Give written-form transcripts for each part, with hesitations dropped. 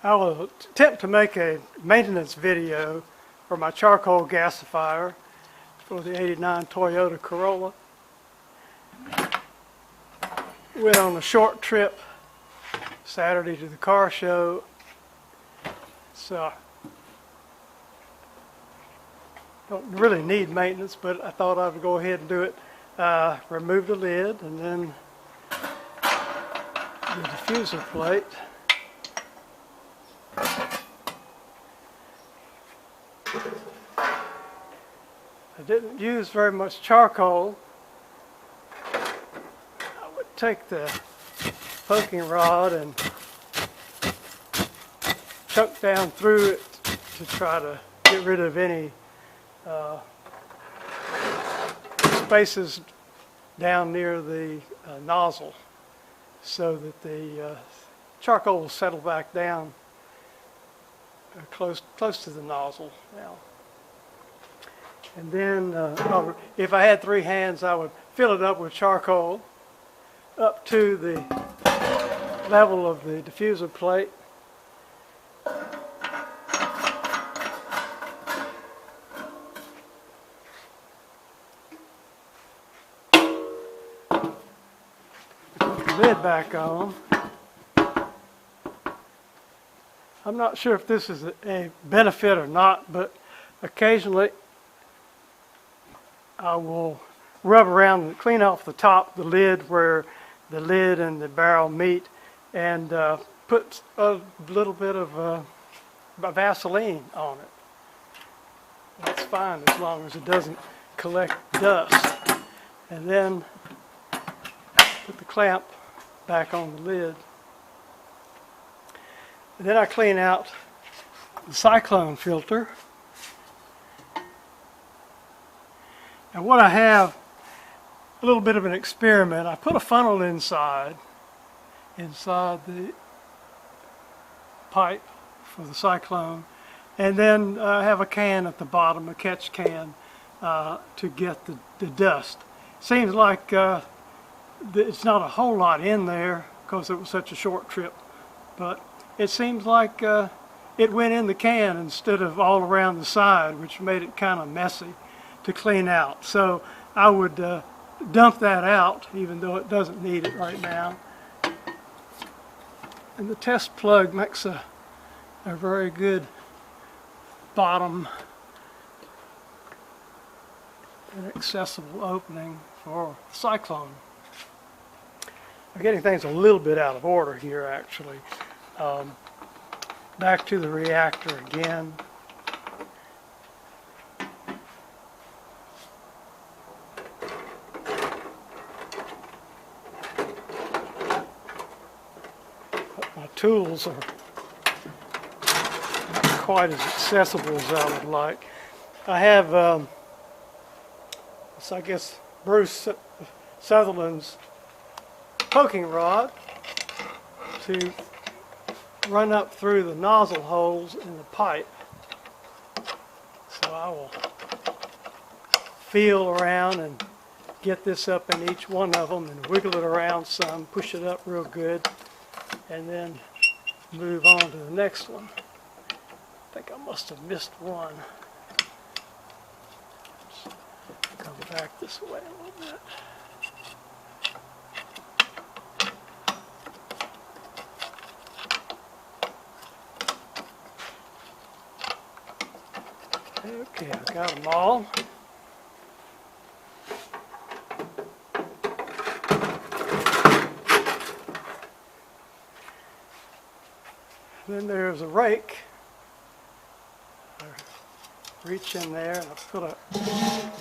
I will attempt to make a maintenance video for my charcoal gasifier for the '89 Toyota Corolla. Went on a short trip Saturday to the car show, so don't really need maintenance, but I thought I would go ahead and do it. Remove the lid and then the diffuser plate. I didn't use very much charcoal. I would take the poking rod and chunk down through it to try to get rid of any spaces down near the nozzle, so that the charcoal will settle back down close to the nozzle now. And then if I had 3 hands, I would fill it up with charcoal up to the level of the diffuser plate. Put the lid back on. I'm not sure if this is a benefit or not, but occasionally I will rub around and clean off the top, the lid where the lid and the barrel meet, and put a little bit of Vaseline on it. That's fine as long as it doesn't collect dust. And then put the clamp back on the lid. And then I clean out the cyclone filter. And what I have, a little bit of an experiment. I put a funnel inside the pipe for the cyclone, and then I have a can at the bottom, a catch can, to get the dust. Seems like it's not a whole lot in there because it was such a short trip, but it seems like it went in the can instead of all around the side, which made it kind of messy to clean out. So I would dump that out, even though it doesn't need it right now. And the test plug makes a very good bottom and accessible opening for the cyclone. I'm getting things a little bit out of order here, actually. Back to the reactor again. My tools are not quite as accessible as I would like. I have, I guess, Bruce Sutherland's poking rod to run up through the nozzle holes in the pipe. So I will feel around and get this up in each one of them and wiggle it around some, push it up real good, and then move on to the next one. I think I must have missed one. Just come back this way a little bit. Okay, I've got them all. Then there's a rake. I reach in there and I put a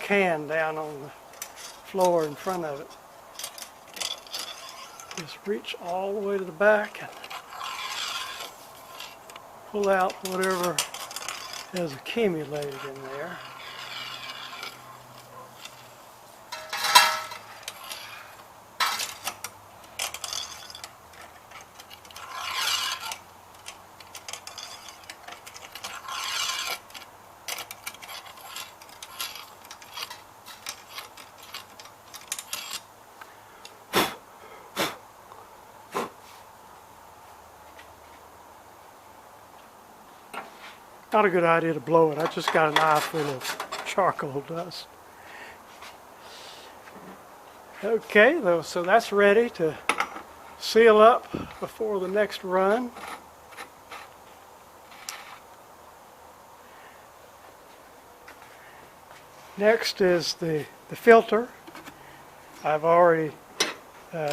can down on the floor in front of it. Just reach all the way to the back and pull out whatever has accumulated in there. Not a good idea to blow it. I just got an eye full of charcoal dust. Okay, so that's ready to seal up before the next run. Next is the filter. I've already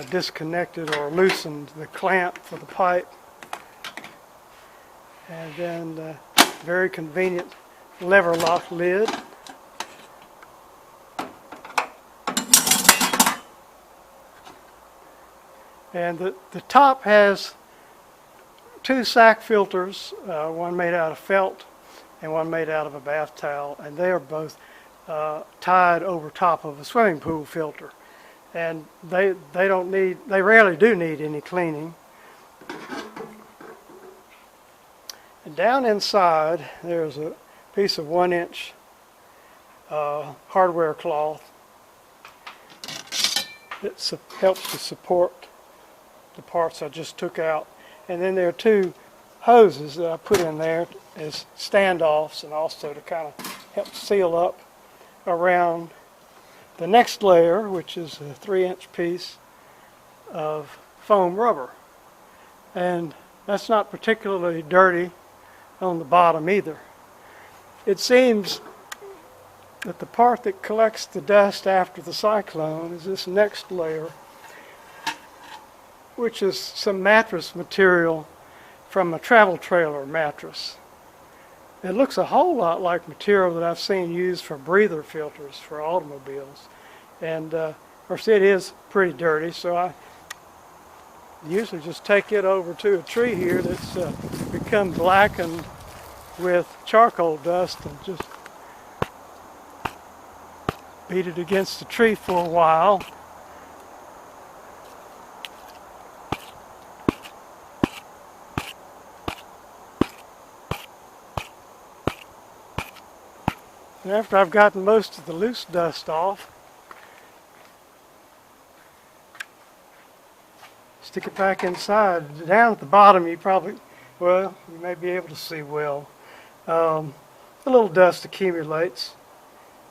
disconnected or loosened the clamp for the pipe. And then the very convenient lever lock lid. And the top has two sack filters, one made out of felt and one made out of a bath towel, and they are both tied over top of a swimming pool filter. And they rarely do need any cleaning. And down inside there's a piece of 1-inch hardware cloth that helps to support the parts I just took out. And then there are two hoses that I put in there as standoffs and also to kind of help seal up around the next layer, which is a 3-inch piece of foam rubber. And that's not particularly dirty on the bottom either. It seems that the part that collects the dust after the cyclone is this next layer, which is some mattress material from a travel trailer mattress. It looks a whole lot like material that I've seen used for breather filters for automobiles. And of course it is pretty dirty, so I usually just take it over to a tree here that's become blackened with charcoal dust and just beat it against the tree for a while. And after I've gotten most of the loose dust off, stick it back inside. Down at the bottom you may be able to see well. A little dust accumulates,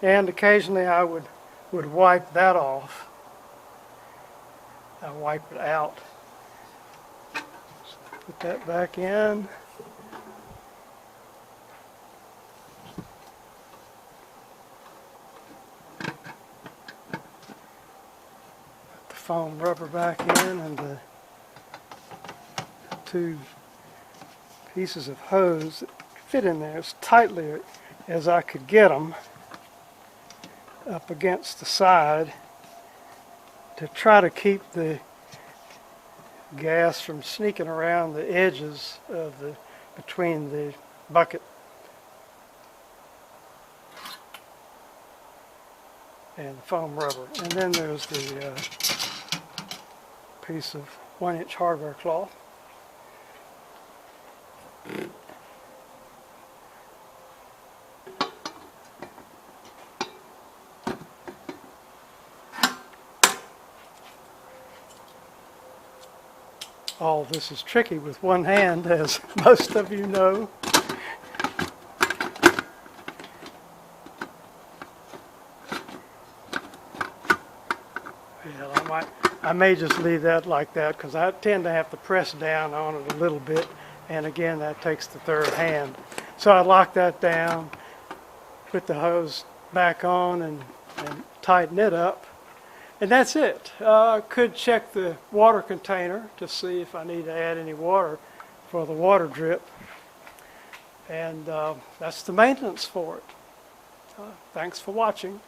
and occasionally I would wipe that off. I wipe it out. Put that back in. Foam rubber back in, and the two pieces of hose that fit in there as tightly as I could get them up against the side to try to keep the gas from sneaking around the edges of between the bucket and the foam rubber. And then there's the piece of 1-inch hardware cloth. All this is tricky with one hand, as most of you know. I may just leave that like that because I tend to have to press down on it a little bit, and again that takes the third hand. So I lock that down, put the hose back on and tighten it up, and that's it. I could check the water container to see if I need to add any water for the water drip, and that's the maintenance for it. Thanks for watching.